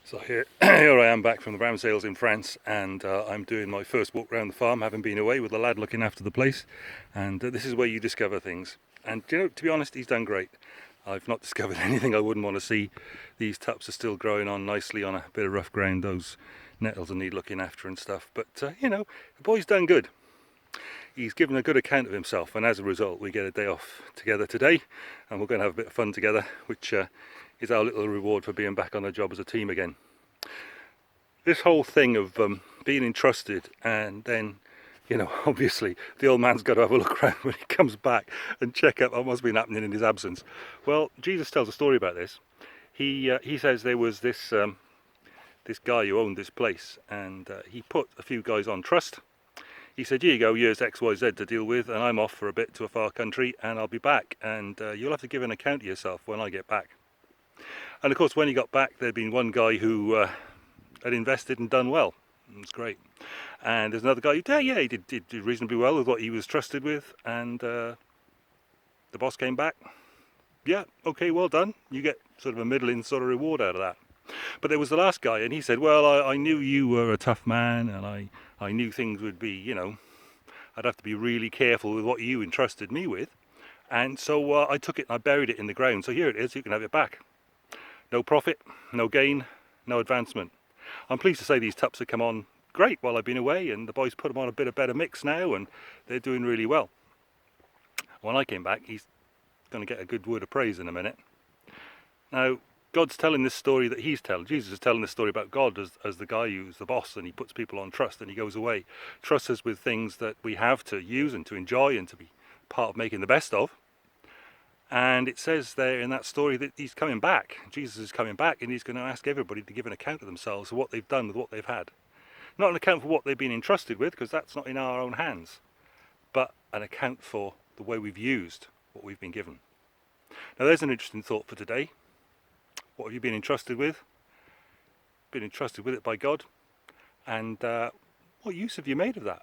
So here, here I am back from the Ramsales in France, and I'm doing my first walk around the farm, having been away with the lad looking after the place. And this is where you discover things. And you know, to be honest, he's done great. I've not discovered anything I wouldn't want to see. These tups are still growing on nicely on a bit of rough ground. Those nettles will need looking after and stuff. But you know, the boy's done good. He's given a good account of himself, and as a result, we get a day off together today, and we're going to have a bit of fun together, which is our little reward for being back on the job as a team again. This whole thing of being entrusted, and then, you know, obviously the old man's got to have a look around when he comes back and check out what's been happening in his absence. Well, Jesus tells a story about this. He says there was this this guy who owned this place, and he put a few guys on trust. He said, here you go, here's XYZ to deal with, and I'm off for a bit to a far country, and I'll be back, and you'll have to give an account of yourself when I get back. And of course, when he got back, there'd been one guy who had invested and done well. It was great. And there's another guy who, yeah, he did reasonably well with what he was trusted with, and the boss came back. Yeah, okay, well done. You get sort of a middling sort of reward out of that. But there was the last guy, and he said, well, I knew you were a tough man, and I knew things would be, you know, I'd have to be really careful with what you entrusted me with. And so I took it and I buried it in the ground. So here it is, you can have it back. No profit, no gain, no advancement. I'm pleased to say these tups have come on great while I've been away, and the boys put them on a bit of better mix now, and they're doing really well. When I came back, he's going to get a good word of praise in a minute. Now, God's telling this story that he's telling. Jesus is telling this story about God as the guy who's the boss, and he puts people on trust, and he goes away. Trusts us with things that we have to use and to enjoy and to be part of making the best of. And it says there in that story that he's coming back. Jesus is coming back, and he's going to ask everybody to give an account of themselves for what they've done with what they've had. Not an account for what they've been entrusted with, because that's not in our own hands, but an account for the way we've used what we've been given. Now there's an interesting thought for today. What have you been entrusted with? Been entrusted with it by God, and what use have you made of that?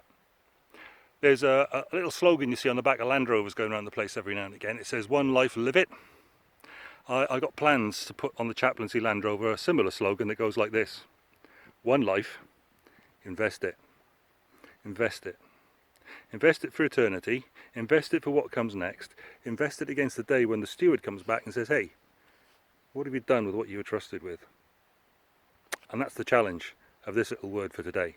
There's a little slogan you see on the back of Land Rovers going around the place every now and again. It says, one life, live it. I got plans to put on the chaplaincy Land Rover a similar slogan that goes like this: one life, invest it. Invest it. Invest it for eternity, invest it for what comes next, invest it against the day when the steward comes back and says, hey, what have you done with what you were trusted with? And that's the challenge of this little word for today.